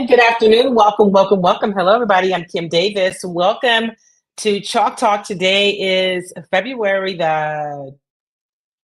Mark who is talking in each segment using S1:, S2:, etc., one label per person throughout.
S1: And good afternoon. Welcome, welcome, welcome. Hello, everybody. I'm Kim Davis. Welcome to Chalk Talk. Today is February the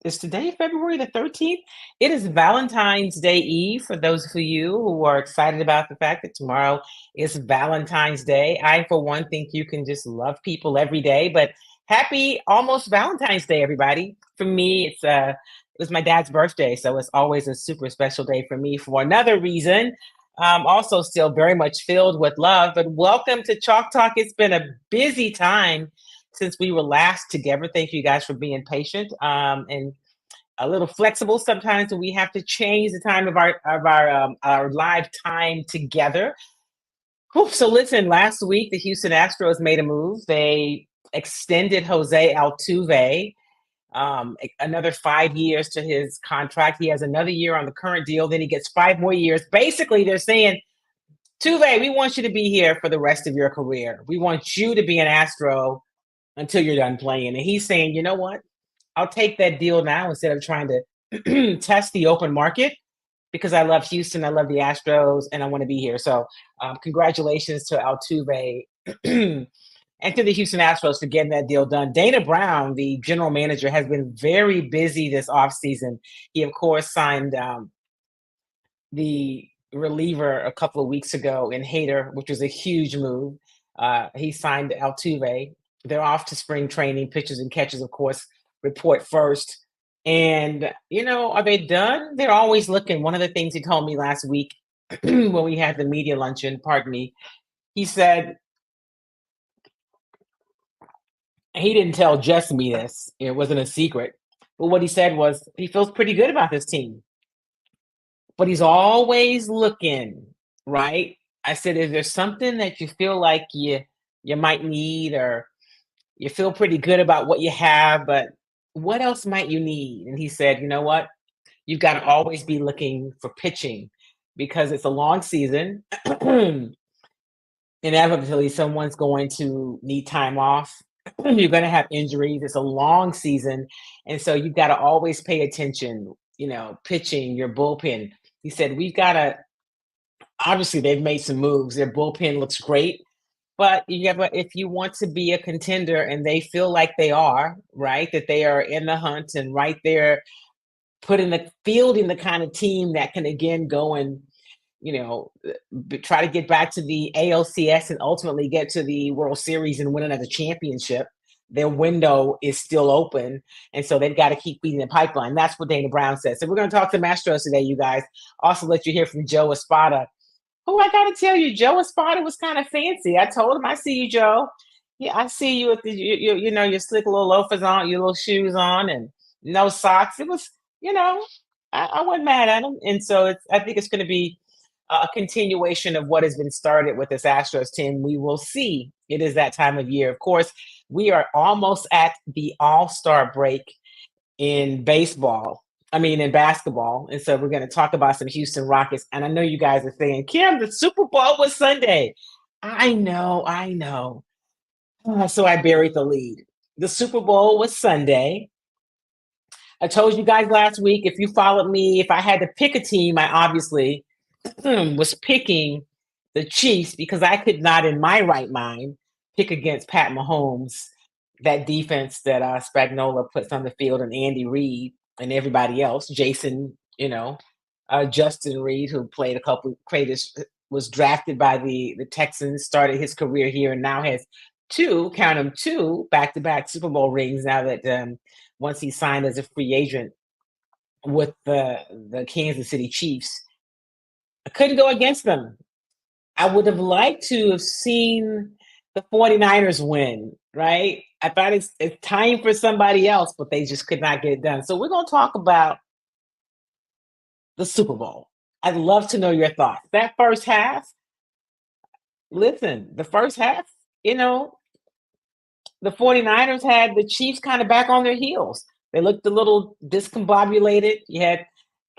S1: is today February the 13th? It is Valentine's Day Eve for those of you who are excited about the fact that tomorrow is Valentine's Day. I, for one, think you can just love people every day, but happy almost Valentine's Day, everybody. For me, it was my dad's birthday, so it's always a super special day for me for another reason. Also still very much filled with love, but welcome to Chalk Talk. It's been a busy time since we were last together. Thank you guys for being patient and a little flexible. Sometimes we have to change the time of our live time together. Whew, so listen, last week the Houston Astros made a move. They extended Jose Altuve another 5 years to his contract. He has another year on the current deal. Then he gets 5 more years. Basically, they're saying, Tuve, we want you to be here for the rest of your career. We want you to be an Astro until you're done playing. And he's saying, you know what? I'll take that deal now instead of trying to test the open market because I love Houston, I love the Astros, and I want to be here. So, congratulations to Altuve and to the Houston Astros for getting that deal done. Dana Brown, the general manager, has been very busy this offseason. He, of course, signed the reliever a couple of weeks ago in Hader, which was a huge move. He signed Altuve. They're off to spring training. Pitchers and catchers, of course, report first. And, are they done? They're always looking. One of the things he told me last week when we had the media luncheon, pardon me, he said, he didn't tell just me this. It wasn't a secret. But what he said was he feels pretty good about this team. But he's always looking, right? I said, is there something that you feel like you might need, or you feel pretty good about what you have, but what else might you need? And he said, you know what? You've got to always be looking for pitching because it's a long season. Inevitably, someone's going to need time off. You're going to have injuries. It's a long season. And so you've got to always pay attention, pitching, your bullpen. He said, we've got to, obviously, they've made some moves. Their bullpen looks great. But if you want to be a contender and they feel like they are, right, that they are in the hunt and right there, fielding the kind of team that can again go and, try to get back to the ALCS and ultimately get to the World Series and win another championship. Their window is still open. And so they've got to keep feeding the pipeline. That's what Dana Brown said. So we're going to talk to Astros today, you guys. Also let you hear from Joe Espada. Oh, I got to tell you, Joe Espada was kind of fancy. I told him, I see you, Joe. Yeah, I see you with your slick little loafers on, your little shoes on, and no socks. It was, I wasn't mad at him. And so I think it's going to be a continuation of what has been started with this Astros team. We will see. It is that time of year. Of course, we are almost at the All-Star break in in basketball. And so we're going to talk about some Houston Rockets. And I know you guys are saying, Kim, the Super Bowl was Sunday. I know. So I buried the lead. The Super Bowl was Sunday. I told you guys last week, if you followed me, if I had to pick a team, I obviously was picking the Chiefs because I could not in my right mind pick against Pat Mahomes, that defense that Spagnuolo puts on the field, and Andy Reid and everybody else, Jason, Justin Reid, who was drafted by the Texans, started his career here, and now has two back-to-back Super Bowl rings now that once he signed as a free agent with the Kansas City Chiefs. I couldn't go against them. I would have liked to have seen the 49ers win, right? I thought it's time for somebody else, but they just could not get it done. So we're going to talk about the Super Bowl. I'd love to know your thoughts. That first half, listen, the first half, the 49ers had the Chiefs kind of back on their heels. They looked a little discombobulated. You had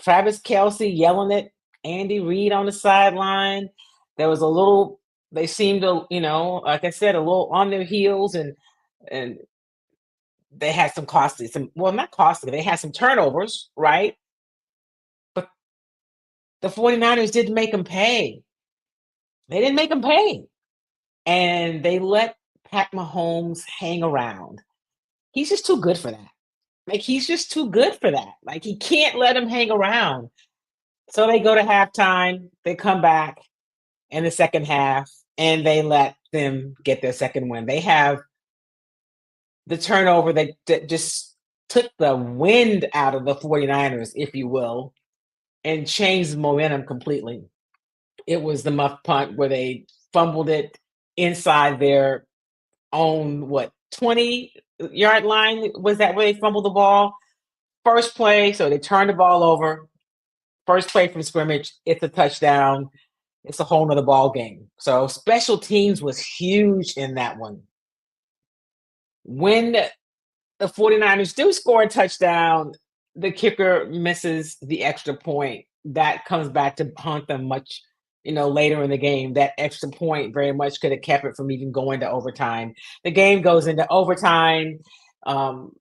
S1: Travis Kelce yelling at Andy Reid on the sideline. There was they seemed to, like I said, a little on their heels, and they had they had some turnovers, right? But the 49ers didn't make them pay. They didn't make him pay, and they let Pat Mahomes hang around. He's just too good for that. Like, he's just too good for that. Like, he can't let him hang around. So they go to halftime, they come back in the second half, and they let them get their second win. They have the turnover that just took the wind out of the 49ers, if you will, and changed the momentum completely. It was the muff punt where they fumbled it inside their own, what, 20-yard line? Was that where they fumbled the ball? First play, so they turned the ball over. First play from scrimmage, it's a touchdown. It's a whole nother ball game. So special teams was huge in that one. When the 49ers do score a touchdown, the kicker misses the extra point. That comes back to haunt them much, later in the game. That extra point very much could have kept it from even going to overtime. The game goes into overtime. Um,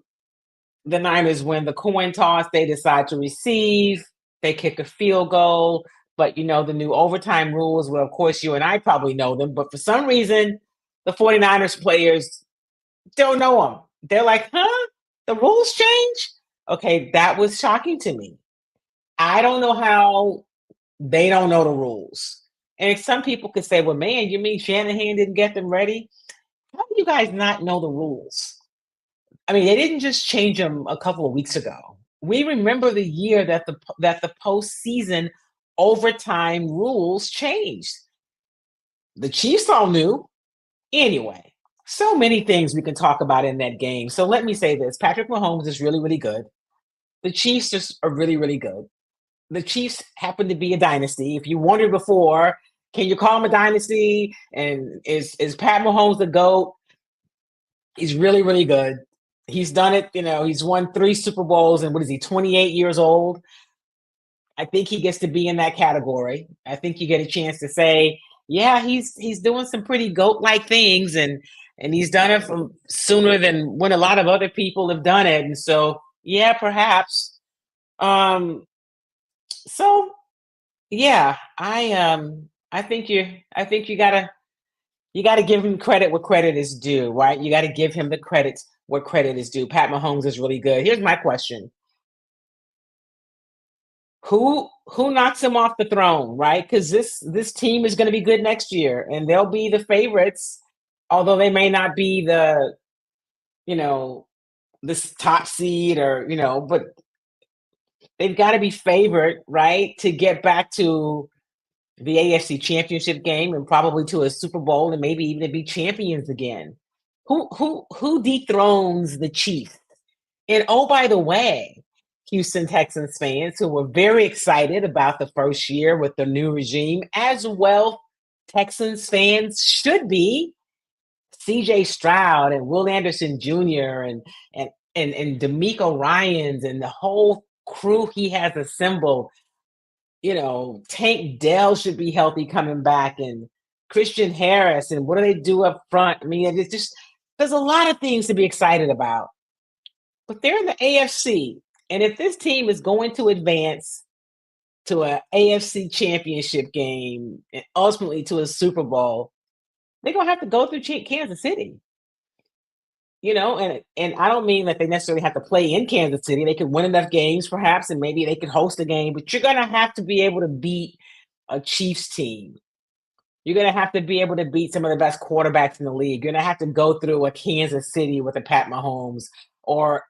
S1: the Niners win the coin toss. They decide to receive. They kick a field goal. But, the new overtime rules, well, of course, you and I probably know them. But for some reason, the 49ers players don't know them. They're like, huh? The rules change? Okay, that was shocking to me. I don't know how they don't know the rules. And some people could say, well, man, you mean Shanahan didn't get them ready? How do you guys not know the rules? I mean, they didn't just change them a couple of weeks ago. We remember the year that the postseason overtime rules changed. The Chiefs all knew. Anyway, so many things we can talk about in that game. So let me say this: Patrick Mahomes is really, really good. The Chiefs just are really, really good. The Chiefs happen to be a dynasty. If you wondered before, can you call him a dynasty? And is Pat Mahomes the GOAT? He's really, really good. He's done it. He's won 3 Super Bowls, and what is he? 28 years old. I think he gets to be in that category. I think you get a chance to say, yeah, he's doing some pretty goat-like things, and he's done it from sooner than when a lot of other people have done it. And so, yeah, perhaps. Um, so yeah, I think you gotta give him credit where credit is due, right? You gotta give him the credit where credit is due. Pat Mahomes is really good. Here's my question: who knocks him off the throne, right? Because this team is going to be good next year, and they'll be the favorites, although they may not be you know this top seed, or but they've got to be favored, right, to get back to the AFC Championship game and probably to a Super Bowl, and maybe even to be champions again. Who dethrones the Chiefs? And oh, by the way, Houston Texans fans who were very excited about the first year with the new regime, as well, Texans fans should be. CJ Stroud and Will Anderson Jr. and D'Amico Ryans and the whole crew he has assembled. Tank Dell should be healthy coming back, and Christian Harris, and what do they do up front? I mean, it's just there's a lot of things to be excited about. But they're in the AFC, and if this team is going to advance to a AFC Championship game and ultimately to a Super Bowl, they're gonna have to go through Kansas City. And I don't mean that they necessarily have to play in Kansas City. They could win enough games, perhaps, and maybe they could host a game. But you're gonna have to be able to beat a Chiefs team. You're gonna have to be able to beat some of the best quarterbacks in the league. You're gonna have to go through a Kansas City with a Pat Mahomes, or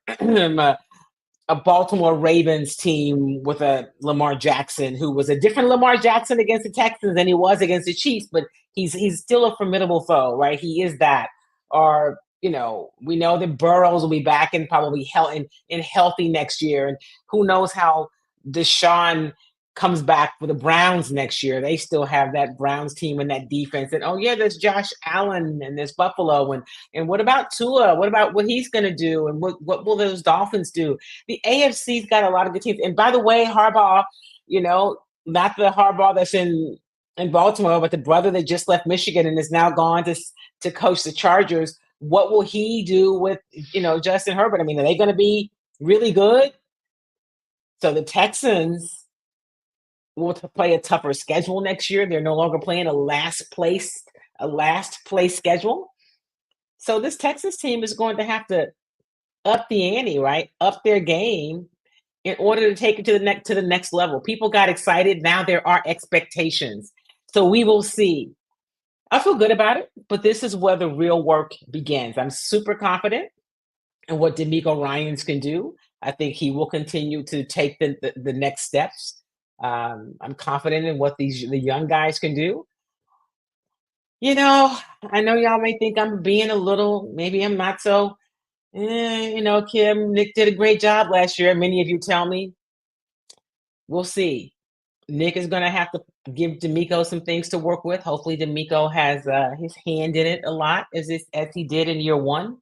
S1: a Baltimore Ravens team with a Lamar Jackson, who was a different Lamar Jackson against the Texans than he was against the Chiefs, but he's still a formidable foe, right? He is that. Or we know that Burrows will be back and probably and healthy next year, and who knows how Deshaun comes back for the Browns next year. They still have that Browns team and that defense. And oh yeah, there's Josh Allen and there's Buffalo, and what about Tua? What about what he's going to do, and what will those Dolphins do? The AFC's got a lot of good teams. And by the way, Harbaugh, not the Harbaugh that's in Baltimore, but the brother that just left Michigan and is now gone to coach the Chargers. What will he do with Justin Herbert? I mean, are they going to be really good? So the Texans will play a tougher schedule next year. They're no longer playing a last place schedule. So this Texas team is going to have to up the ante, right? Up their game in order to take it to the next level. People got excited. Now there are expectations. So we will see. I feel good about it, but this is where the real work begins. I'm super confident in what D'Amico Ryans can do. I think he will continue to take the next steps. I'm confident in what the young guys can do. You know, I know y'all may think I'm being a little, maybe I'm not so. Kim, Nick did a great job last year. Many of you tell me. We'll see. Nick is going to have to give D'Amico some things to work with. Hopefully, D'Amico has his hand in it a lot as he did in year one,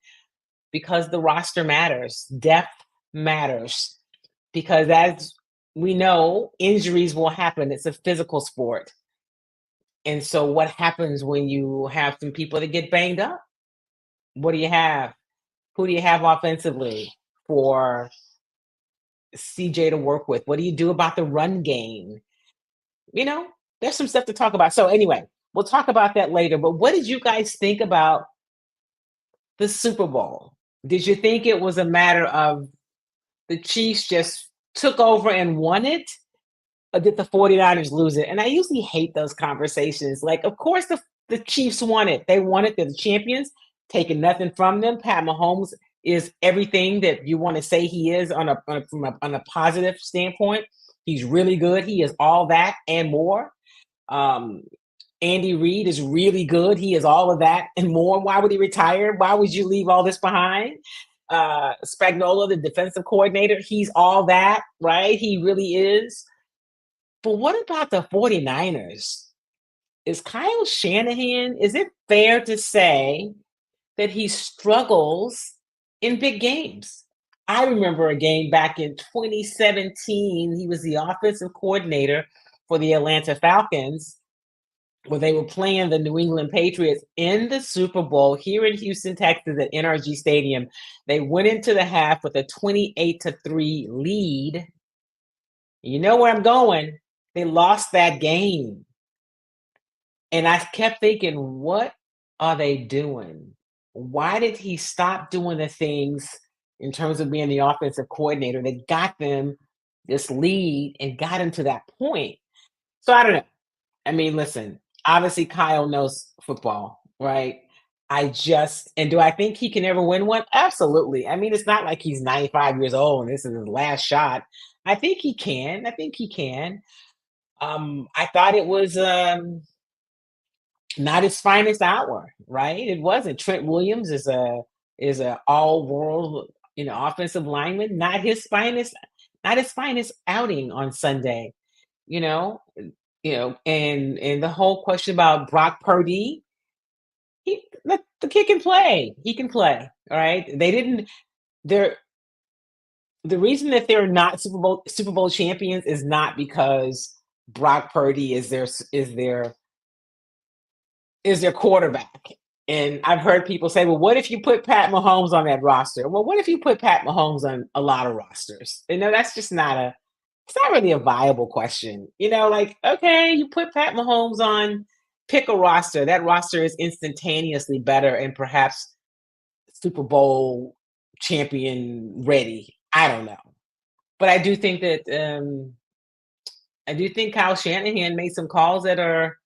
S1: because the roster matters. Depth matters because, as we know, injuries will happen. It's a physical sport. And so, what happens when you have some people that get banged up? What do you have? Who do you have offensively for CJ to work with? What do you do about the run game? You know, there's some stuff to talk about. So anyway, we'll talk about that later. But what did you guys think about the Super Bowl? Did you think it was a matter of the Chiefs just took over and won it? Or did the 49ers lose it? And I usually hate those conversations. Like, of course, the Chiefs won it. They won it. They're the champions, taking nothing from them. Pat Mahomes is everything that you want to say he is on a positive standpoint. He's really good. He is all that and more. Um, Andy Reid is really good. He is all of that and more. Why would he retire? Why would you leave all this behind? Spagnuolo, the defensive coordinator, he's all that, right? He really is. But what about the 49ers? Is Kyle Shanahan, is it fair to say that he struggles in big games? I remember a game back in 2017. He was the offensive coordinator for the Atlanta Falcons, where they were playing the New England Patriots in the Super Bowl here in Houston, Texas at NRG Stadium. They went into the half with a 28-3 lead. You know where I'm going. They lost that game. And I kept thinking, what are they doing? Why did he stop doing the things in terms of being the offensive coordinator that got them this lead and got him to that point? So I don't know. I mean, listen, obviously Kyle knows football, right? And do I think he can ever win one? Absolutely. I mean, it's not like he's 95 years old and this is his last shot. I think he can. I think he can. I thought it was not his finest hour, right? It wasn't. Trent Williams is a all world, offensive lineman. Not his finest outing on Sunday. You know, and the whole question about Brock Purdy, the kid can play. He can play. All right. They didn't. They're the reason that they're not Super Bowl champions is not because Brock Purdy is their quarterback. And I've heard people say, well, what if you put Pat Mahomes on that roster? Well, what if you put Pat Mahomes on a lot of rosters? That's just it's not really a viable question. Like, okay, you put Pat Mahomes on, pick a roster. That roster is instantaneously better and perhaps Super Bowl champion ready. I don't know. But I do think Kyle Shanahan made some calls that are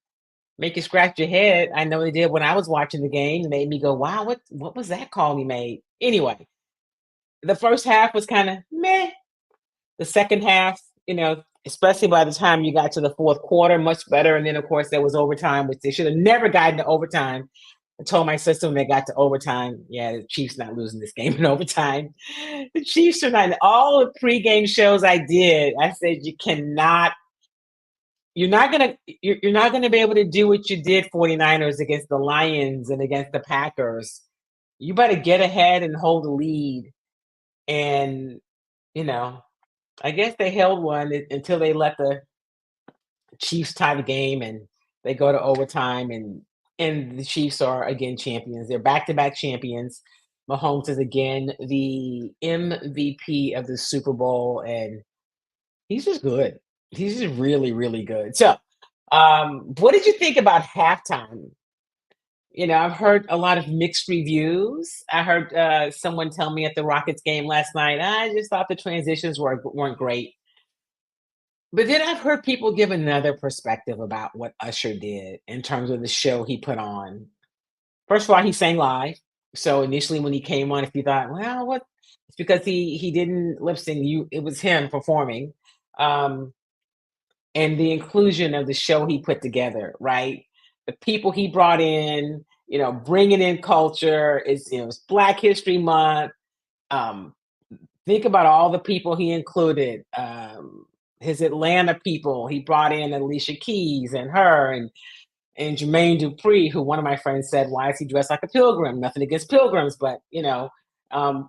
S1: make you scratch your head. I know he did when I was watching the game. It made me go, wow, what was that call he made? Anyway, the first half was kind of meh. The second half, especially by the time you got to the fourth quarter, much better. And then, of course, there was overtime, which they should have never gotten to overtime. I told my sister when they got to overtime, yeah, the Chiefs not losing this game in overtime. The Chiefs are not. All the pregame shows I did, I said you're not gonna be able to do what you did 49ers against the Lions and against the Packers. You better get ahead and hold the lead. And you know, I guess they held one until they let the Chiefs tie the game and they go to overtime and the Chiefs are again champions. They're back-to-back champions. Mahomes is again the MVP of the Super Bowl and he's just good. He's just really, really good. So, what did you think about halftime? I've heard a lot of mixed reviews. I heard someone tell me at the Rockets game last night, I just thought the transitions weren't great. But then I've heard people give another perspective about what Usher did in terms of the show he put on. First of all, he sang live. So initially when he came on, if you thought, well, what? It's because he didn't lip sync. It was him performing. Um, and the inclusion of the show he put together, right? The people he brought in, bringing in culture. It's Black History Month. Um, think about all the people he included. His Atlanta people, he brought in Alicia Keys and her and Jermaine Dupri, who one of my friends said, "Why is he dressed like a pilgrim?" Nothing against pilgrims, but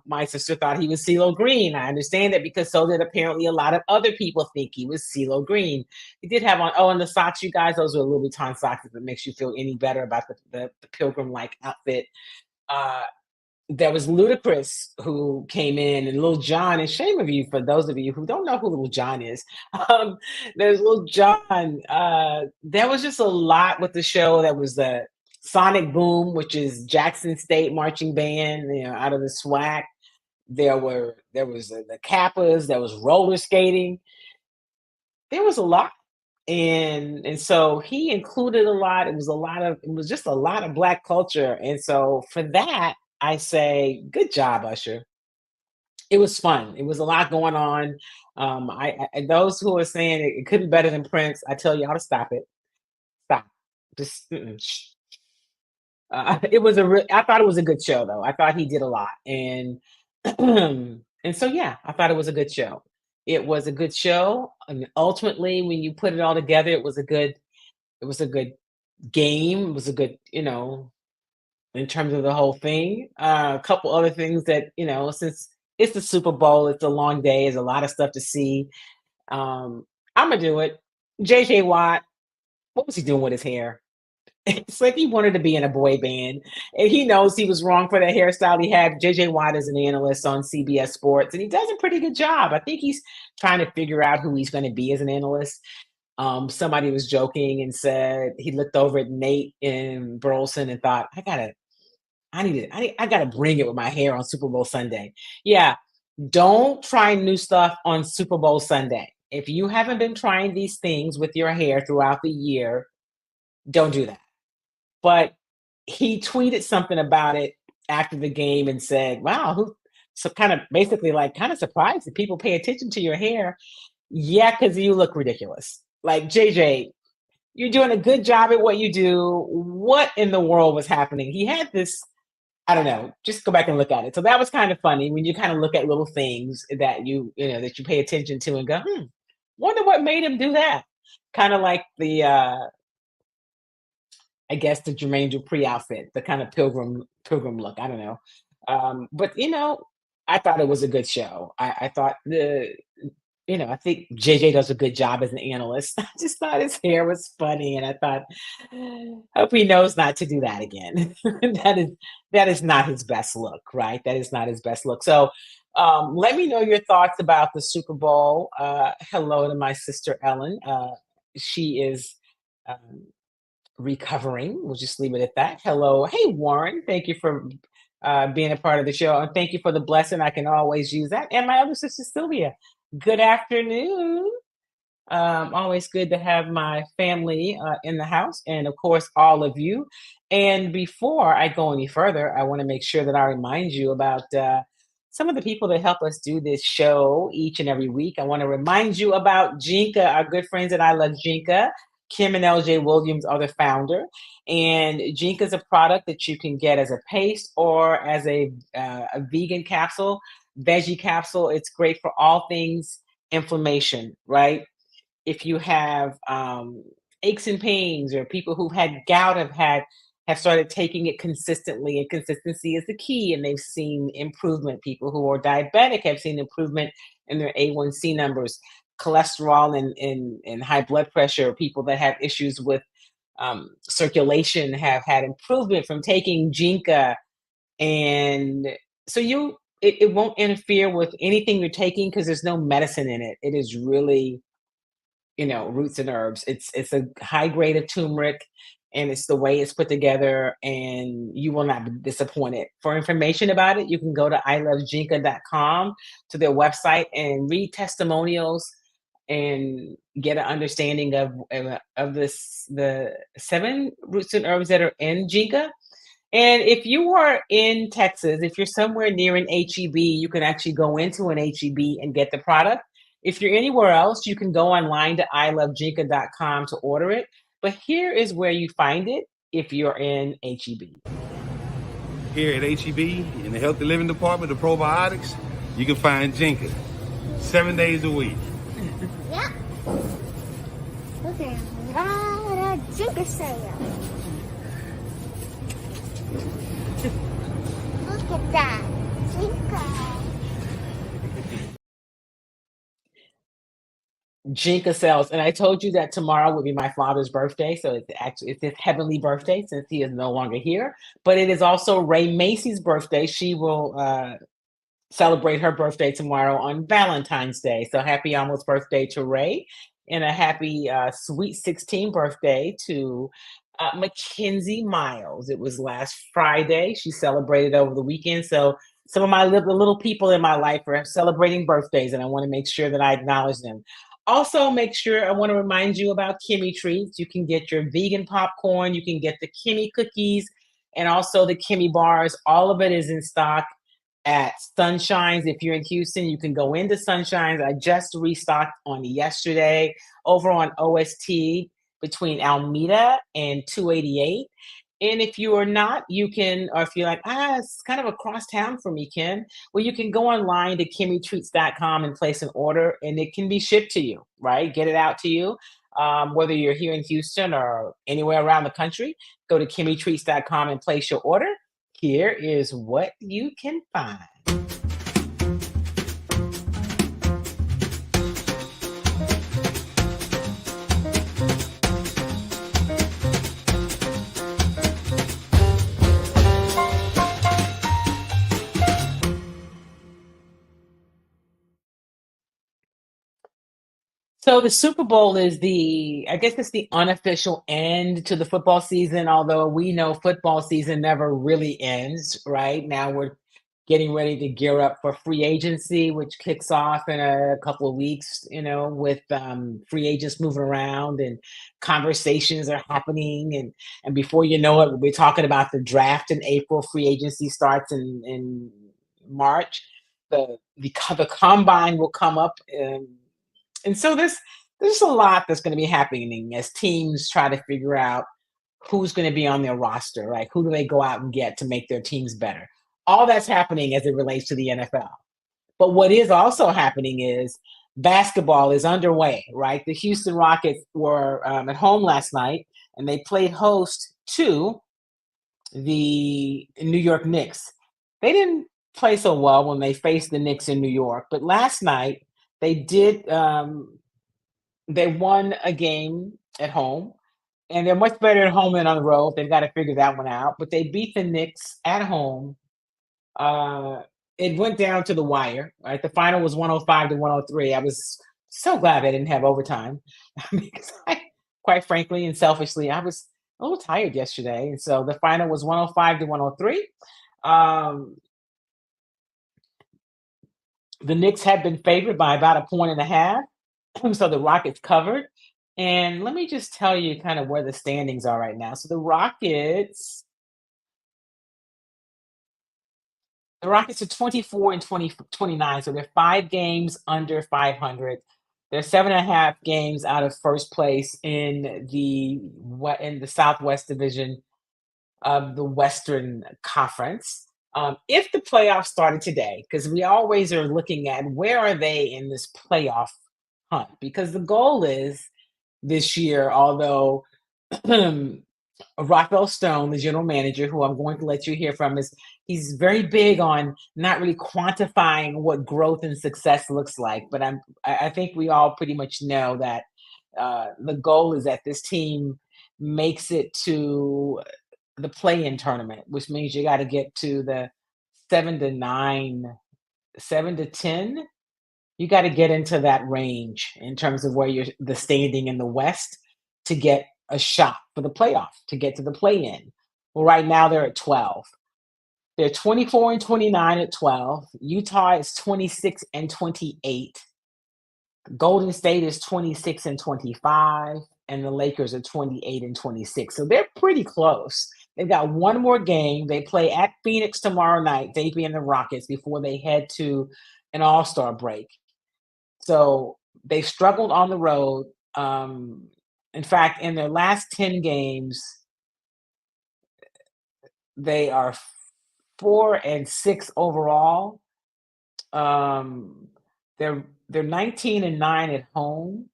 S1: my sister thought he was CeeLo Green. I understand that because so did apparently a lot of other people think he was CeeLo Green. He did have on, and the socks, you guys, those are Louis Vuitton socks, if it makes you feel any better about the pilgrim-like outfit. Uh, there was Ludacris who came in, and Lil Jon, and shame of you for those of you who don't know who Lil Jon is. Um, there's Lil Jon. There was just a lot with the show. That was the Sonic Boom, which is Jackson State marching band, out of the SWAC. There was the Kappas. There was roller skating. There was a lot, and so he included a lot. It was just a lot of Black culture, and so for that, I say good job, Usher. It was fun. It was a lot going on. Those who are saying it could be better than Prince, I tell y'all to stop it. Stop. Just shh. It was I thought it was a good show though. I thought he did a lot, and and so yeah, I thought it was a good show. It was a good show, and ultimately, when you put it all together, it was a good game. It was a good, in terms of the whole thing. A couple other things that, since it's the Super Bowl, it's a long day, there's a lot of stuff to see. I'm gonna do it. JJ Watt, what was he doing with his hair? It's like he wanted to be in a boy band, and he knows he was wrong for the hairstyle he had. JJ Watt is an analyst on CBS Sports, and he does a pretty good job. I think he's trying to figure out who he's going to be as an analyst. Somebody was joking and said he looked over at Nate and Burleson and thought, I gotta bring it with my hair on Super Bowl Sunday. Yeah, don't try new stuff on Super Bowl Sunday. If you haven't been trying these things with your hair throughout the year, don't do that. But he tweeted something about it after the game and said, "Wow, so kind of basically like kind of surprised that people pay attention to your hair." Yeah, because you look ridiculous. Like JJ, you're doing a good job at what you do. What in the world was happening? He had this, I don't know, just go back and look at it. So that was kind of funny when you kind of look at little things that that you pay attention to and go, wonder what made him do that. Kind of like I guess the Jermaine Dupri outfit, the kind of pilgrim look. I don't know. But I thought it was a good show. I thought I think JJ does a good job as an analyst. I just thought his hair was funny, and I thought, hope he knows not to do that again. that is that is not his best look, right? That is not his best look. So, let me know your thoughts about the Super Bowl. Hello to my sister Ellen. She is um, recovering. We'll just leave it at that. Hello, hey Warren. Thank you for being a part of the show, and thank you for the blessing. I can always use that. And my other sister Sylvia. Good afternoon. Always good to have my family in the house, and of course, all of you. And before I go any further, I want to make sure that I remind you about some of the people that help us do this show each and every week. I want to remind you about Jinka, our good friends at I Love Jinka. Kim and LJ Williams are the founder, and Jinka is a product that you can get as a paste or as a vegan capsule, veggie capsule. It's great for all things inflammation, right? If you have aches and pains, or people who've had gout have started taking it consistently, and consistency is the key, and they've seen improvement. People who are diabetic have seen improvement in their A1C numbers. Cholesterol and high blood pressure, people that have issues with circulation have had improvement from taking Jinka. And so it won't interfere with anything you're taking because there's no medicine in it. It is really roots and herbs. It's a high grade of turmeric, and it's the way it's put together, and you will not be disappointed. For information about it, you can go to ilovejinka.com to their website and read testimonials and get an understanding of the 7 roots and herbs that are in Jinka. And if you are in Texas, if you're somewhere near an HEB, you can actually go into an HEB and get the product. If you're anywhere else, you can go online to ilovejinka.com to order it. But here is where you find it if you're in HEB.
S2: Here at HEB in the Healthy Living Department of Probiotics, you can find Jinka 7 days a week.
S3: Yeah. Look at a lot of Jinka sale. Look at that. Jinka.
S1: Jinka sells, and I told you that tomorrow would be my father's birthday, so it's his heavenly birthday since he is no longer here. But it is also Ray Macy's birthday. She will celebrate her birthday tomorrow on Valentine's Day. So happy almost birthday to Ray, and a happy sweet 16 birthday to Mackenzie Miles. It was last Friday. She celebrated over the weekend. So some of the little people in my life are celebrating birthdays, and I want to make sure that I acknowledge them. Also, make sure I want to remind you about Kimmy treats. You can get your vegan popcorn, you can get the Kimmy cookies, and also the Kimmy bars. All of it is in stock at Sunshine's. If you're in Houston, you can go into Sunshine's. I just restocked on yesterday over on OST between Almeda and 288. And if you are not, you can, or if you're like, it's kind of across town for me, Ken, well, you can go online to kimmytreats.com and place an order, and it can be shipped to you, right? Get it out to you. Whether you're here in Houston or anywhere around the country, go to kimmytreats.com and place your order. Here is what you can find. So the Super Bowl is I guess it's the unofficial end to the football season, although we know football season never really ends, right? Now we're getting ready to gear up for free agency, which kicks off in a couple of weeks, with free agents moving around and conversations are happening. And before you know it, we'll be talking about the draft in April. Free agency starts in March. The combine will come up. And so there's a lot that's going to be happening as teams try to figure out who's going to be on their roster, right? Who do they go out and get to make their teams better? All that's happening as it relates to the NFL. But what is also happening is basketball is underway, right? The Houston Rockets were at home last night, and they played host to the New York Knicks. They didn't play so well when they faced the Knicks in New York, but last night they did. They won a game at home, and they're much better at home than on the road. They've got to figure that one out. But they beat the Knicks at home. Uh, it went down to the wire. Right, the final was 105 to 103. I was so glad they didn't have overtime because quite frankly and selfishly, I was a little tired yesterday, and so the final was 105 to 103. Um, the Knicks had been favored by about a point and a half. So the Rockets covered. And let me just tell you kind of where the standings are right now. So the Rockets are 24 and 29. So they're 5 games under 500. They're 7.5 games out of first place in the Southwest Division of the Western Conference. If the playoffs started today, because we always are looking at where are they in this playoff hunt, because the goal is this year, although Rafael Stone, the general manager, who I'm going to let you hear from, he's very big on not really quantifying what growth and success looks like. But I think we all pretty much know that the goal is that this team makes it to the play-in tournament, which means you got to get to the 7 to 9, 7 to 10. you got to get into that range in terms of where you're the standing in the West to get a shot for the playoff, to get to the play in. Well, right now they're at 12. They're 24 and 29 at 12. Utah is 26 and 28. Golden State is 26 and 25, and the Lakers are 28 and 26. So they're pretty close. They've got one more game. They play at Phoenix tomorrow night, they being the Rockets, before they head to an all-star break. So they struggled on the road. In fact, in their last 10 games, they are 4-6 overall. Um, they're 19 and 9 at home.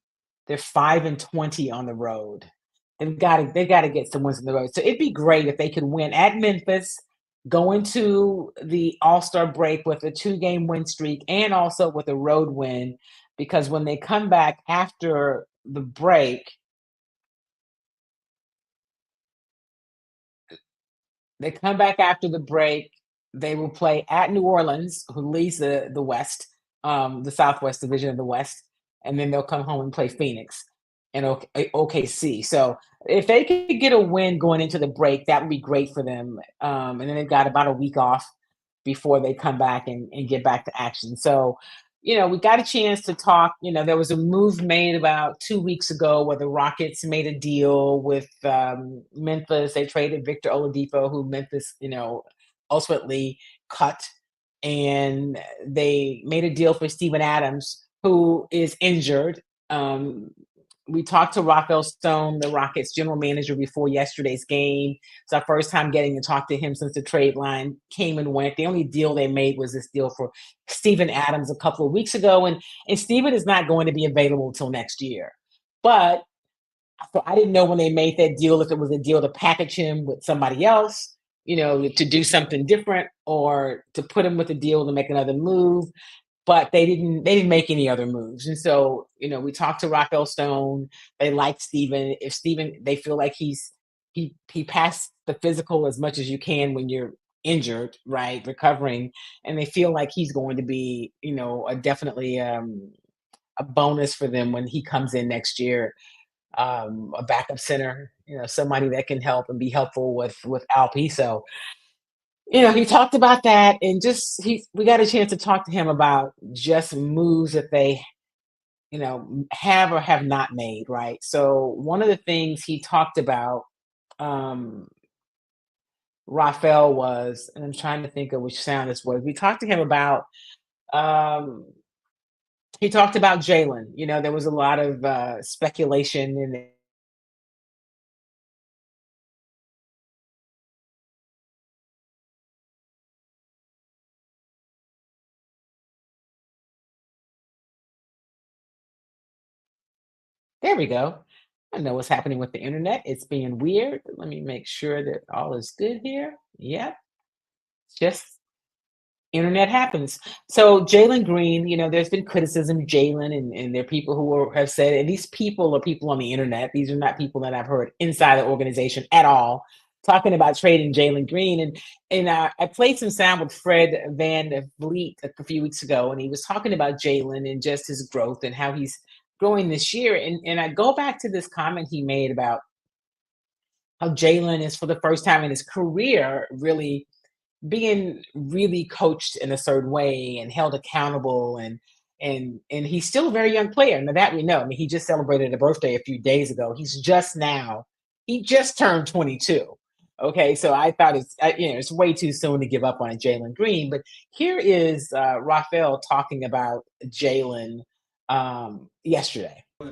S1: They're 5 and 20 on the road. They gotta get some wins on the road. So it'd be great if they could win at Memphis, go into the All-Star break with a 2-game win streak and also with a road win, because when they come back after the break, they will play at New Orleans, who leads the West, the Southwest Division of the West, and then they'll come home and play Phoenix and OKC. So if they could get a win going into the break, that would be great for them. And then they've got about a week off before they come back and get back to action. So, we got a chance to talk. There was a move made about 2 weeks ago where the Rockets made a deal with Memphis. They traded Victor Oladipo, who Memphis, ultimately cut, and they made a deal for Steven Adams, who is injured. We talked to Rafael Stone, the Rockets general manager, before yesterday's game. It's our first time getting to talk to him since the trade line came and went. The only deal they made was this deal for Steven Adams a couple of weeks ago, and Steven is not going to be available until next year. But so I didn't know when they made that deal if it was a deal to package him with somebody else, to do something different, or to put him with a deal to make another move. But they didn't make any other moves. And so, we talked to Rafael Stone. They like Steven. If Steven, they feel like he passed the physical as much as you can when you're injured, right? Recovering. And they feel like he's going to be, definitely a bonus for them when he comes in next year. A backup center, somebody that can help and be helpful with Alp. So he talked about that, and we got a chance to talk to him about just moves that they, have or have not made, right? So one of the things he talked about, um, Raphael, was, and I'm trying to think of which sound this was. We talked to him about, um, he talked about Jalen. There was a lot of speculation in. There we go. I know what's happening with the internet. It's being weird. Let me make sure that all is good here. Yep. Just internet happens. So Jalen Green, there's been criticism of Jalen, and there are people have said, and these people are people on the internet. These are not people that I've heard inside the organization at all talking about trading Jalen Green. And I played some sound with Fred Van Vliet a few weeks ago, and he was talking about Jalen and just his growth and how he's growing this year. And I go back to this comment he made about how Jalen is, for the first time in his career, really being really coached in a certain way and held accountable, and he's still a very young player. Now that we know. I mean, he just celebrated a birthday a few days ago. He just turned 22. Okay, so I thought it's way too soon to give up on a Jalen Green. But here is Raphael talking about Jalen yesterday.
S4: Uh,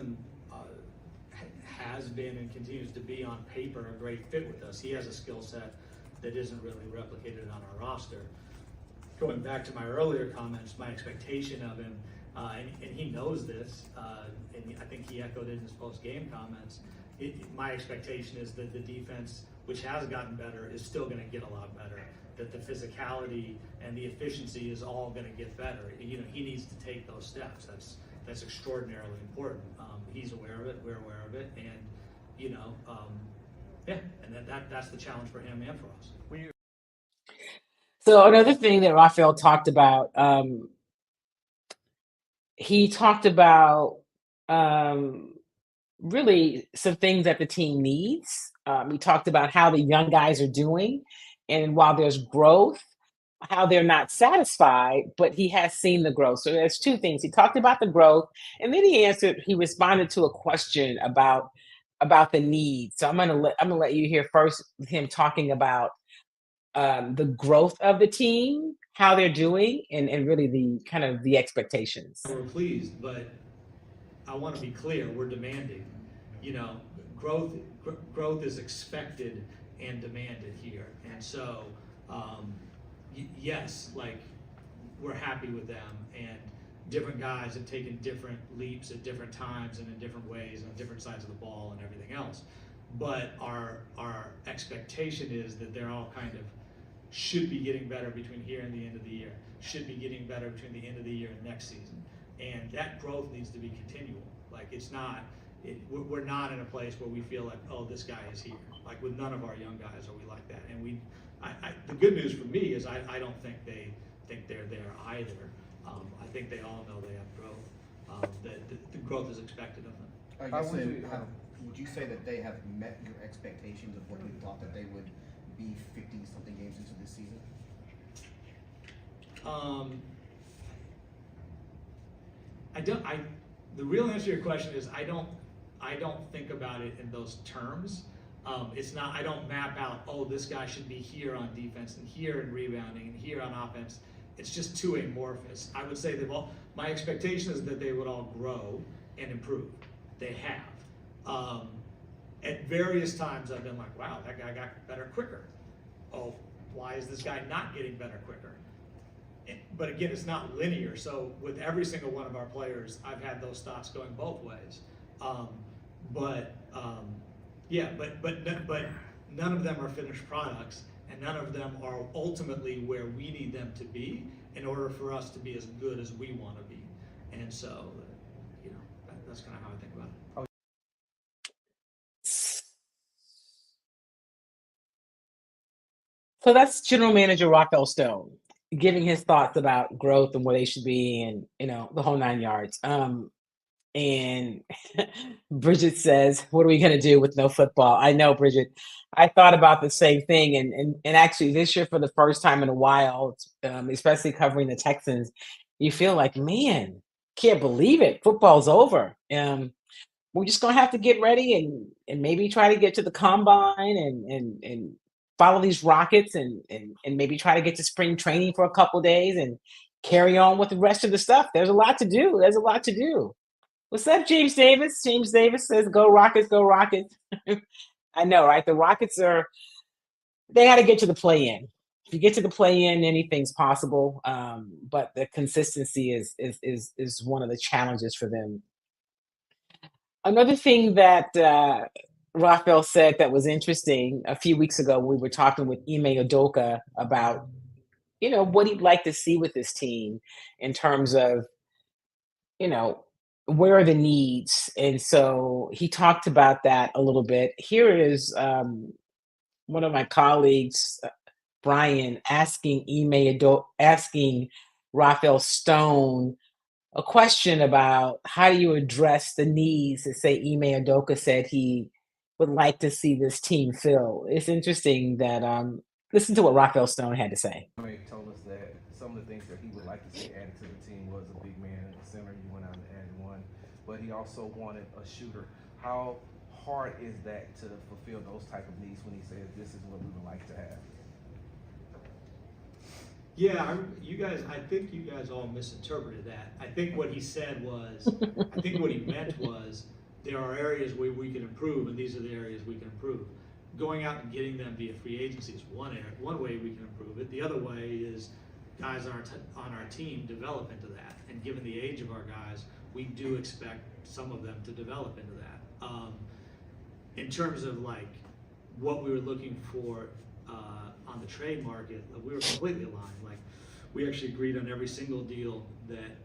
S4: has been and continues to be on paper a great fit with us. He has a skill set that isn't really replicated on our roster. Going back to my earlier comments, my expectation of him, and he knows this, and I think he echoed it in his post-game comments, my expectation is that the defense, which has gotten better, is still going to get a lot better, that the physicality and the efficiency is all going to get better. He needs to take those steps. That's extraordinarily important. He's aware of it, we're aware of it, and and that's the challenge for him and for us.
S1: So another thing that Raphael talked about, he talked about um, really some things that the team needs. He talked about how the young guys are doing, and while there's growth, how they're not satisfied, but he has seen the growth. So there's two things. He talked about the growth, and then he responded to a question about the need. So I'm gonna let you hear first him talking about the growth of the team, how they're doing, and really the kind of the expectations.
S4: We're pleased, but I want to be clear, we're demanding. You know, growth growth is expected and demanded here. And so, yes, like we're happy with them, and different guys have taken different leaps at different times and in different ways and on different sides of the ball and everything else. But our expectation is that they're all kind of should be getting better between here and the end of the year, should be getting better between the end of the year and next season. And that growth needs to be continual. Like it's not, we're not in a place where we feel like, oh, this guy is here. Like with none of our young guys are we like that. And the good news for me is I don't think they think they're there either. I think they all know they have growth. The growth is expected of them.
S5: Would you say that they have met your expectations of what you thought that they would be 50-something games into this season?
S4: The real answer to your question is I don't think about it in those terms. It's not, I don't map out, oh, this guy should be here on defense and here in rebounding and here on offense. It's just too amorphous. I would say my expectation is that they would all grow and improve. They have. At various times I've been like, wow, that guy got better quicker. Oh, why is this guy not getting better quicker? But again, it's not linear. So with every single one of our players, I've had those thoughts going both ways. But none of them are finished products, and none of them are ultimately where we need them to be in order for us to be as good as we want to be. And so, that's kind of how I think about it.
S1: So that's General Manager Rafael Stone giving his thoughts about growth and where they should be, and the whole 9 yards. And Bridget says, "What are we going to do with no football?" I know, Bridget. I thought about the same thing, and actually this year for the first time in a while, especially covering the Texans, you feel like, man, can't believe it. Football's over. We're just gonna have to get ready and maybe try to get to the combine and follow these Rockets and maybe try to get to spring training for a couple days and carry on with the rest of the stuff. There's a lot to do. There's a lot to do. What's up, James Davis? James Davis says, "Go Rockets, go Rockets." I know, right? The Rockets they got to get to the play-in. If you get to the play-in, anything's possible. But the consistency is one of the challenges for them. Another thing that Rafael said that was interesting a few weeks ago, we were talking with Ime Udoka about, what he'd like to see with this team in terms of, where are the needs? And so he talked about that a little bit. Here is one of my colleagues, Brian, asking Rafael Stone a question about how do you address the needs that, say, Ime Udoka said he would like to see this team fill. It's interesting that listen to what Rafael Stone had to say.
S6: He told us that some of the things that he would like to see added to the team was a big man in the center. You went out and added one, but he also wanted a shooter. How hard is that to fulfill those type of needs when he says this is what we would like to have?
S4: Yeah, I think you guys all misinterpreted that. I think what he said was, I think what he meant was, there are areas where we can improve, and these are the areas we can improve. Going out and getting them via free agency is one way we can improve it. The other way is guys on our team develop into that. And given the age of our guys, we do expect some of them to develop into that. In terms of like what we were looking for on the trade market, we were completely aligned. Like we actually agreed on every single deal that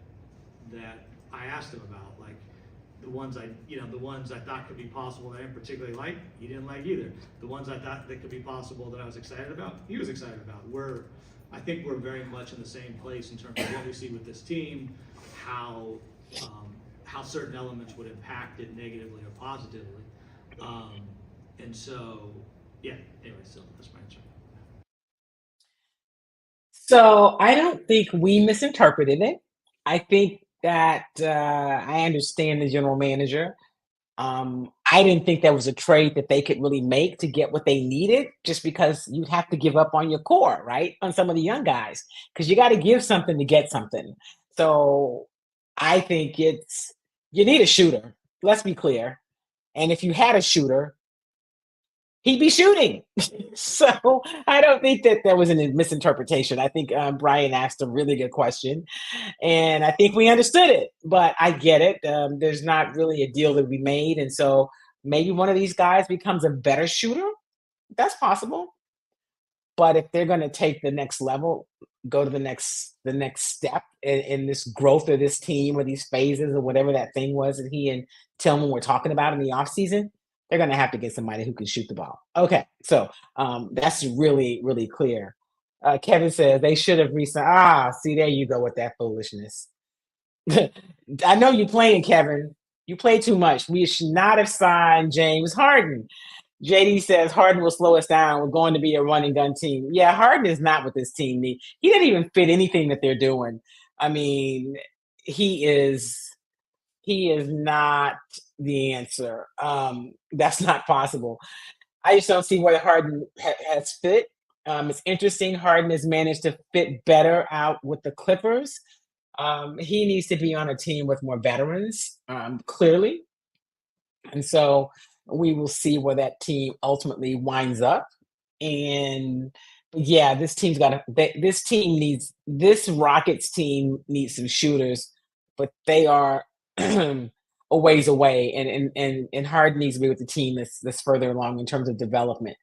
S4: I asked him about. Like the ones I thought could be possible that I didn't particularly like, he didn't like either. The ones I thought that could be possible that I was excited about, he was excited about. I think we're very much in the same place in terms of what we see with this team, how how certain elements would impact it negatively or positively. Um, and so, yeah, anyway, so that's my answer.
S1: So I don't think we misinterpreted it. I think that I understand the general manager. I didn't think that was a trade that they could really make to get what they needed, just because you'd have to give up on your core, right? On some of the young guys, because you got to give something to get something. So I think it's you need a shooter. Let's be clear. And if you had a shooter, he'd be shooting. So I don't think that there was a misinterpretation. I think Brian asked a really good question, and I think we understood it. But I get it. There's not really a deal that we made, and so maybe one of these guys becomes a better shooter. That's possible. But if they're going to take the next level, go to the next step in this growth of this team or these phases or whatever that thing was that he and Tillman were talking about in the offseason, they're going to have to get somebody who can shoot the ball. Okay, so that's really, really clear. Kevin says they should have recent. See, there you go with that foolishness. I know you're playing, Kevin. You play too much. We should not have signed James Harden. JD says Harden will slow us down. We're going to be a run and gun team. Yeah, Harden is not what this team needs. He didn't even fit anything that they're doing. I mean, he is he is not the answer. That's not possible. I just don't see where Harden has fit. It's interesting. Harden has managed to fit better out with the Clippers. He needs to be on a team with more veterans, clearly. And so we will see where that team ultimately winds up. And yeah, this team needs this Rockets team needs some shooters, but they are a ways away. And Harden needs to be with the team that's further along in terms of development.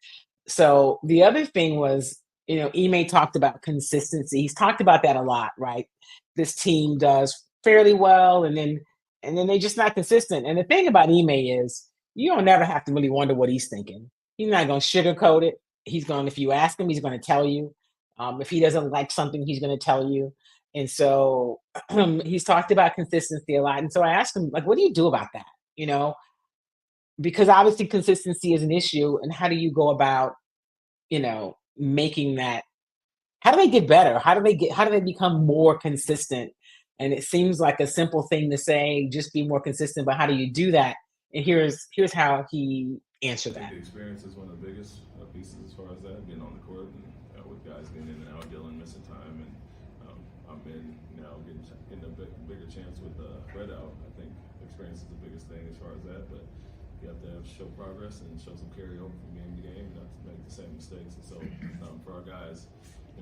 S1: So the other thing was, Ime talked about consistency. He's talked about that a lot, right? This team does fairly well, and then they're just not consistent. And the thing about Ime is you don't never have to really wonder what he's thinking. He's not going to sugarcoat it. If you ask him, he's going to tell you. If he doesn't like something, he's going to tell you. And so he's talked about consistency a lot. And so I asked him, like, what do you do about that? You know, because obviously consistency is an issue. And how do you go about, making that how do they get better? How do they become more consistent? And it seems like a simple thing to say, just be more consistent, but how do you do that? And here's how he answered
S7: I think
S1: that.
S7: the experience is one of the biggest pieces as far as that, being on the court and with guys being in and out, Dylan missing time, and I'm in now getting a bigger chance with Fred out. I think experience is the biggest thing as far as that, but you have to show progress and show some carryover from game to game, not to make the same mistakes. And so for our guys,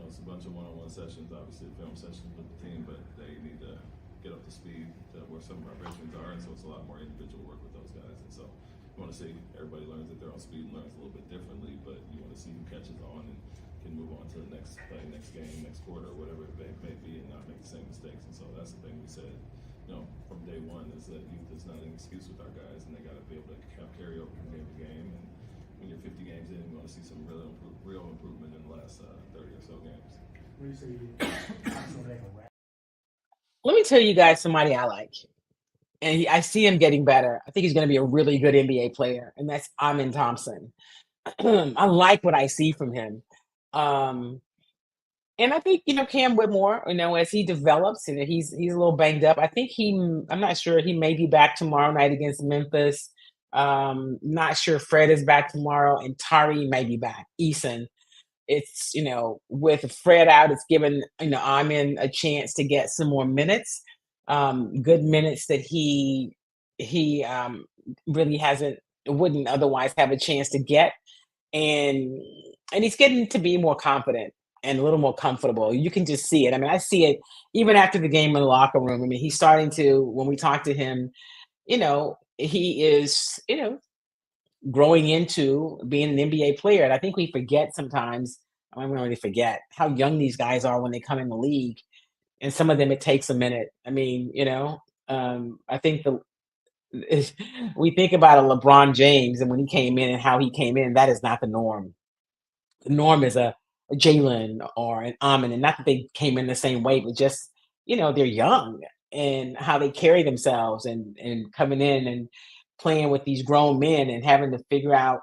S7: it's a bunch of one-on-one sessions, obviously film sessions with the team, but they need to get up to speed to where some of our veterans are, and so it's a lot more individual work with those guys. And so you want to see everybody learns at their own speed and learns a little bit differently, but you want to see who catches on and can move on to the next play, next game, next quarter, whatever it may be, and not make the same mistakes. And so that's the thing we said, from day one, is that youth is not an excuse with our guys, and they got to be able to have carryover from game to game. And when you're 50 games in, you want to see some real improvement in the last 30 or so games.
S1: Let me tell you guys somebody I like. And I see him getting better. I think he's going to be a really good NBA player, and that's Amin Thompson. I like what I see from him. Um, And I think, Cam Whitmore, as he develops and he's a little banged up. I'm not sure he may be back tomorrow night against Memphis. Not sure Fred is back tomorrow and Tari may be back. Eason. It's, with Fred out, it's given, Amin a chance to get some more minutes. Good minutes that he really wouldn't otherwise have a chance to get. And he's getting to be more confident and a little more comfortable. You can just see it. I mean, I see it even after the game in the locker room. I mean, he's starting to, when we talk to him, he is, growing into being an NBA player. And I think we forget sometimes, I don't really forget how young these guys are when they come in the league. And some of them, it takes a minute. I mean, I think we think about a LeBron James and when he came in and how he came in, that is not the norm. The norm is a Jalen or an Amin, and not that they came in the same way, but just, they're young. and how they carry themselves and coming in and playing with these grown men and having to figure out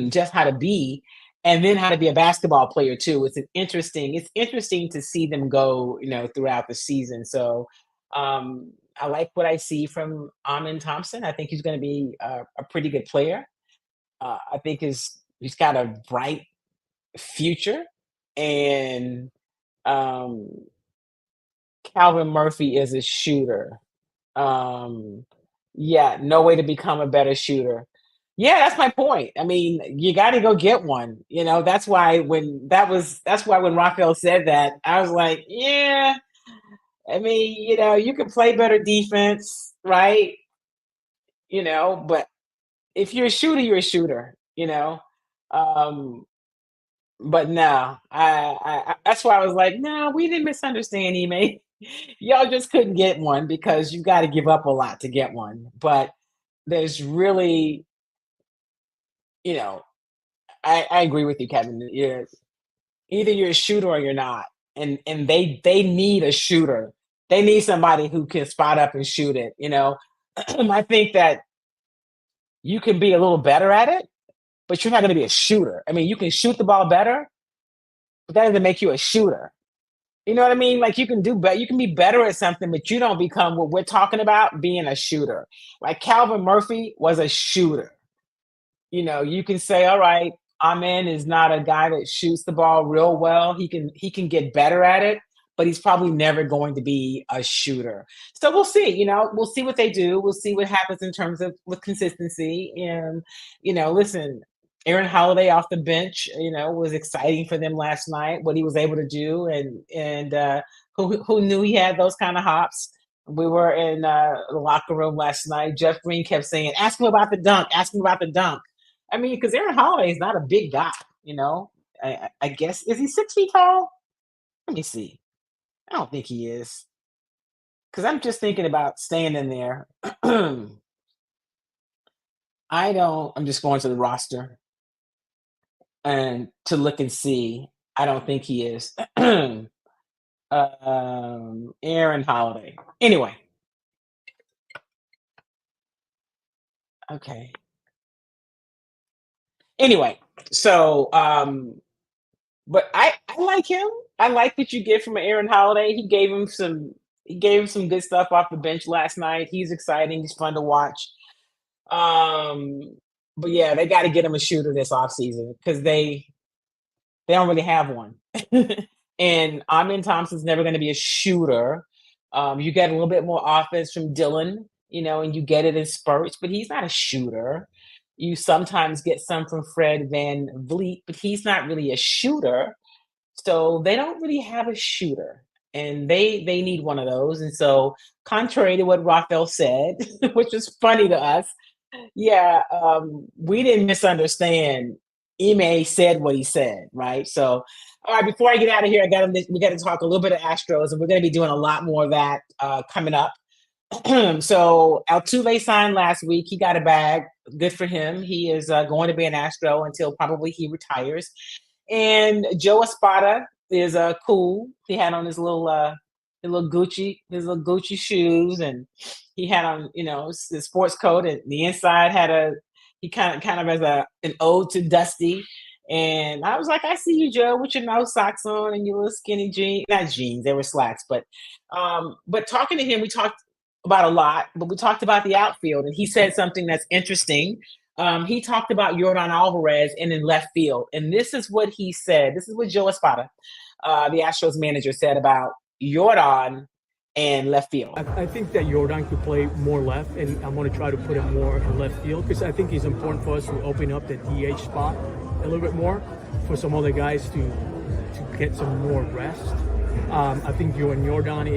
S1: just how to be and then how to be a basketball player too. It's interesting to see them go, throughout the season. So I like what I see from Amin Thompson. I think he's going to be a pretty good player. I think he's got a bright future, and um, Calvin Murphy is a shooter. Um, yeah, no way to become a better shooter. Yeah, that's my point. I mean, you got to go get one. That's why when Rafael said that, I was like, yeah. I mean, you can play better defense, right? But if you're a shooter, you're a shooter. Um, but no, that's why I was like, no, we didn't misunderstand Ime. Y'all just couldn't get one because you got to give up a lot to get one. But there's really, you know, I agree with you, Kevin. Either you're a shooter or you're not, and they need a shooter. They need somebody who can spot up and shoot it. I think that you can be a little better at it, but you're not going to be a shooter. I mean, you can shoot the ball better, but that doesn't make you a shooter. You know what I mean? Like you can do better. You can be better at something, but you don't become what we're talking about being a shooter. Like Calvin Murphy was a shooter. You can say, all right, Amen is not a guy that shoots the ball real well. He can get better at it, but he's probably never going to be a shooter. So we'll see. We'll see what they do. We'll see what happens in terms of with consistency. And listen, Aaron Holiday off the bench, was exciting for them last night. What he was able to do, and who knew he had those kind of hops. We were in the locker room last night. Jeff Green kept saying, "Ask him about the dunk. Ask him about the dunk." I mean, because Aaron Holiday is not a big guy, I guess. Is he 6 feet tall? Let me see. I don't think he is. Because I'm just thinking about standing there. I'm just going to the roster and to look and see. I don't think he is. Aaron Holiday. Anyway. Okay. Anyway, so but I like him. I like what you get from Aaron Holiday. He gave him some good stuff off the bench last night. He's exciting. He's fun to watch. But yeah, they got to get him a shooter this offseason because they don't really have one. And Amin Thompson's never going to be a shooter. You get a little bit more offense from Dylan, and you get it in spurts, but he's not a shooter. You sometimes get some from Fred Van Vliet, but he's not really a shooter. So they don't really have a shooter, and they need one of those. And so, contrary to what Rafael said, which is funny to us, yeah, we didn't misunderstand. Ime said what he said, right? So, all right, before I get out of here, we got to talk a little bit of Astros, and we're going to be doing a lot more of that coming up. So Altuve signed last week. He got a bag. Good for him. He is going to be an Astro until probably he retires. And Joe Espada is cool. He had on his little Gucci shoes, and he had on his sports coat, and the inside had he kind of as an ode to Dusty. And I was like, I see you, Joe, with your no socks on and your little skinny jeans. Not jeans, they were slacks. But talking to him, we talked about a lot, but we talked about the outfield, and he said something that's interesting. He talked about Yordan Alvarez in left field, and this is what he said. This is what Joe Espada, the Astros manager, said about Yordan and left field.
S8: I think that Yordan could play more left, and I'm going to try to put him more in left field because I think it's important for us to open up the DH spot a little bit more for some other guys to get some more rest. I think Yordan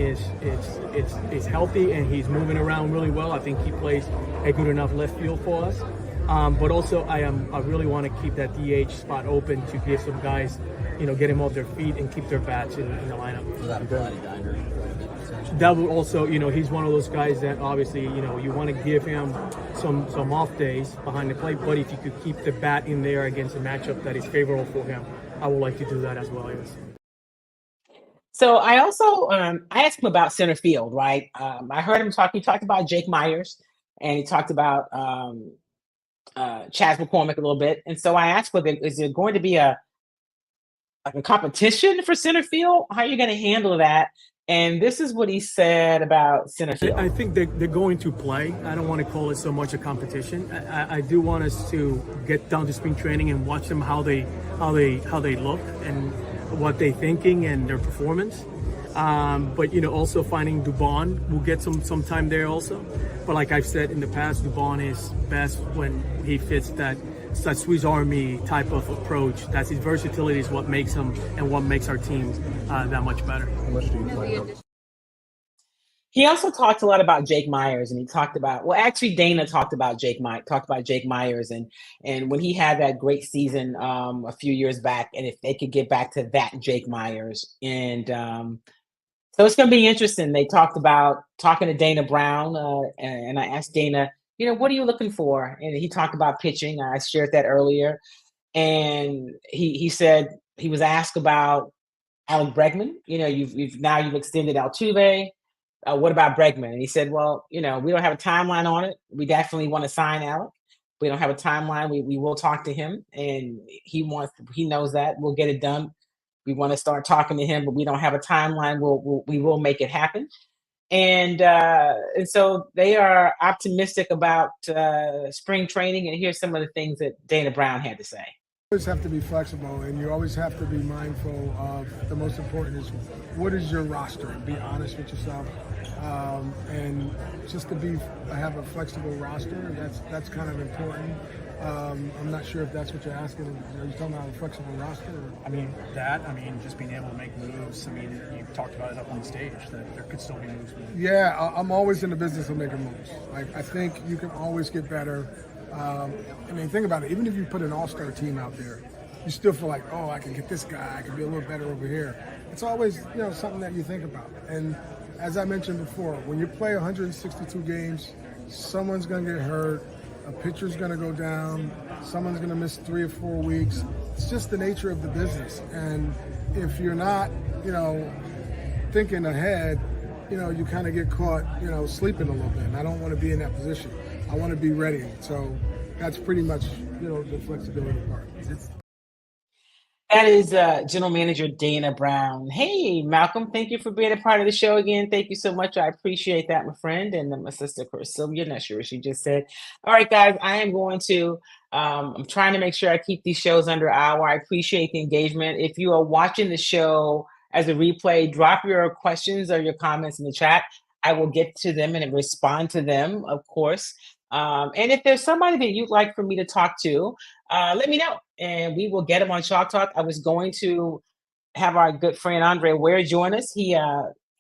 S8: is healthy and he's moving around really well. I think he plays a good enough left field for us. But also I really want to keep that DH spot open to give some guys, get them off their feet and keep their bats in the lineup. That would also, he's one of those guys that obviously, you want to give him some off days behind the plate. But if you could keep the bat in there against a matchup that is favorable for him, I would like to do that as well. Yes.
S1: So I also I asked him about center field, right? I heard him talk. He talked about Jake Myers, and he talked about Chaz McCormick a little bit. And so I asked whether is there going to be a like a competition for center field? How are you going to handle that? And this is what he said about center field.
S8: I think they're going to play. I don't want to call it so much a competition. I do want us to get down to spring training and watch them how they look and what they're thinking and their performance. But also finding Dubon will get some time there also. But like I've said in the past, Dubon is best when he fits that Swiss Army type of approach. That's his versatility is what makes him and what makes our team that much better.
S5: How much do you plan?
S1: He also talked a lot about Jake Myers, and he talked about actually Dana talked about Jake Myers, and when he had that great season a few years back, and if they could get back to that Jake Myers, and so it's going to be interesting. They talked about talking to Dana Brown, and I asked Dana, what are you looking for? And he talked about pitching. I shared that earlier, and he said he was asked about Alec Bregman. You've extended Altuve. What about Bregman? And he said, well, we don't have a timeline on it. We definitely want to sign Alec. We don't have a timeline. We will talk to him, and he knows that we'll get it done. We want to start talking to him, but we don't have a timeline. We will make it happen. And so they are optimistic about spring training. And here's some of the things that Dana Brown had to say.
S9: You always have to be flexible, and you always have to be mindful of the most important is what is your roster, and be honest with yourself, and just to have a flexible roster. That's kind of important. I'm not sure if that's what you're asking. Are you talking about a flexible roster?
S8: Just being able to make moves. You talked about it up on stage that there could still be moves.
S9: Yeah, I'm always in the business of making moves. I think you can always get better. Think about it. Even if you put an all-star team out there, you still feel like, I can get this guy. I can be a little better over here. It's always, something that you think about. And as I mentioned before, when you play 162 games, someone's going to get hurt. A pitcher's going to go down. Someone's going to miss 3 or 4 weeks. It's just the nature of the business. And if you're not, thinking ahead, you kind of get caught, sleeping a little bit. And I don't want to be in that position. I want to be ready. So that's pretty much, the flexibility part.
S1: That is General Manager Dana Brown. Hey, Malcolm, thank you for being a part of the show again. Thank you so much. I appreciate that, my friend. And then my sister, Sylvia, not sure what she just said. All right, guys, I am going to, I'm trying to make sure I keep these shows under an hour. I appreciate the engagement. If you are watching the show as a replay, drop your questions or your comments in the chat. I will get to them and respond to them, of course. And if there's somebody that you'd like for me to talk to, let me know, and we will get him on Chalk Talk. I was going to have our good friend Andre Ware join us. He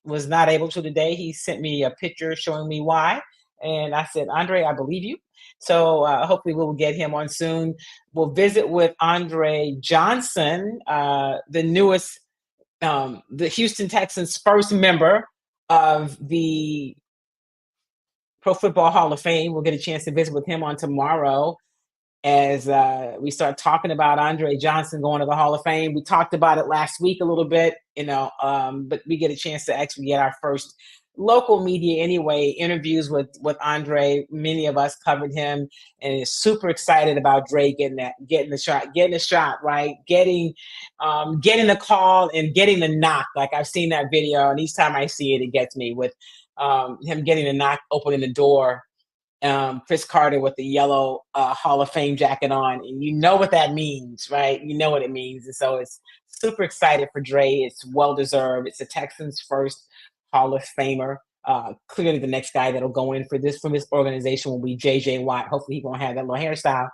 S1: was not able to today. He sent me a picture showing me why, and I said, Andre, I believe you. So hopefully we will get him on soon. We'll visit with Andre Johnson, the newest, the Houston Texans' first member of the Pro Football Hall of Fame. We'll get a chance to visit with him on tomorrow as we start talking about Andre Johnson going to the Hall of Fame. We talked about it last week a little bit, but we get a chance to actually get our first local media interviews with Andre. Many of us covered him and is super excited about Dre getting the shot, right? Getting the call and getting the knock. Like I've seen that video, and each time I see it, it gets me with him getting the knock, opening the door. Chris Carter with the yellow Hall of Fame jacket on, and you know what that means, right? You know what it means. And so it's super excited for Dre. It's well-deserved. It's the Texans' first Hall of Famer. Clearly the next guy that'll go in from this organization will be J.J. Watt. Hopefully he won't have that little hairstyle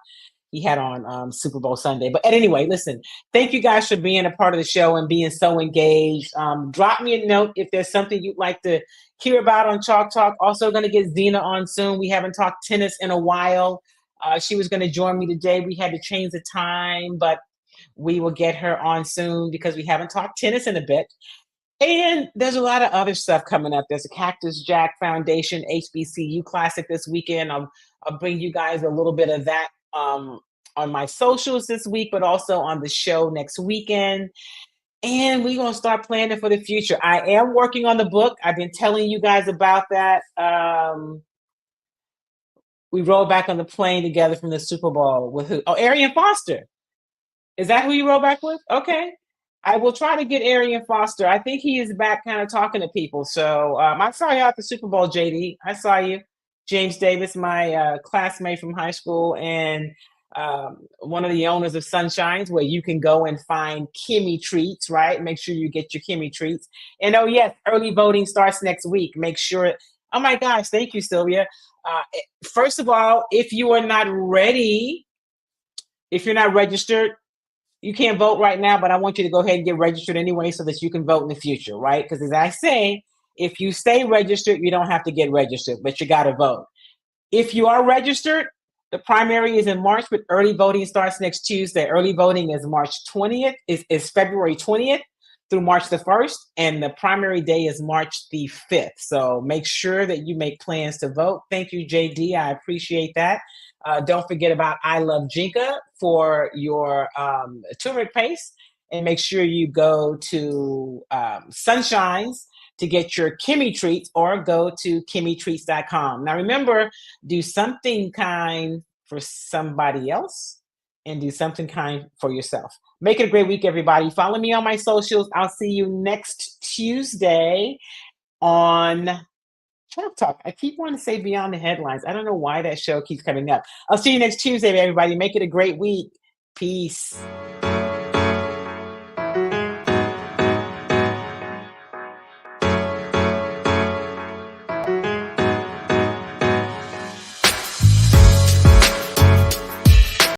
S1: he had on Super Bowl Sunday. But anyway, listen, thank you guys for being a part of the show and being so engaged. Drop me a note if there's something you'd like to hear about on Chalk Talk. Also going to get Zena on soon. We haven't talked tennis in a while. She was going to join me today. We had to change the time, but we will get her on soon because we haven't talked tennis in a bit. And there's a lot of other stuff coming up. There's a Cactus Jack Foundation HBCU Classic this weekend. I'll bring you guys a little bit of that on my socials this week, but also on the show next weekend. And we're going to start planning for the future. I am working on the book. I've been telling you guys about that. We rode back on the plane together from the Super Bowl with who? Oh, Arian Foster. Is that who you rode back with? Okay. I will try to get Arian Foster. I think he is back kind of talking to people. So I saw you at the Super Bowl, JD. I saw you. James Davis, my classmate from high school, and one of the owners of Sunshines, where you can go and find Kimmy treats, right? Make sure you get your Kimmy treats. And oh, yes, early voting starts next week. Make sure. Oh, my gosh. Thank you, Sylvia. First of all, if you are not ready, if you're not registered, you can't vote right now, but I want you to go ahead and get registered anyway so that you can vote in the future, right? Because as I say, if you stay registered, you don't have to get registered, but you got to vote. If you are registered, the primary is in March, but early voting starts next Tuesday. Early voting is March 20th, is February 20th through March the 1st, and the primary day is March the 5th. So make sure that you make plans to vote. Thank you, JD. I appreciate that. Don't forget about I Love Jinka for your turmeric paste, and make sure you go to Sunshines to get your Kimmy treats, or go to kimmytreats.com. Now remember, do something kind for somebody else and do something kind for yourself. Make it a great week, everybody. Follow me on my socials. I'll see you next Tuesday on Trap Talk. I keep wanting to say Beyond the Headlines. I don't know why that show keeps coming up. I'll see you next Tuesday, everybody. Make it a great week. Peace.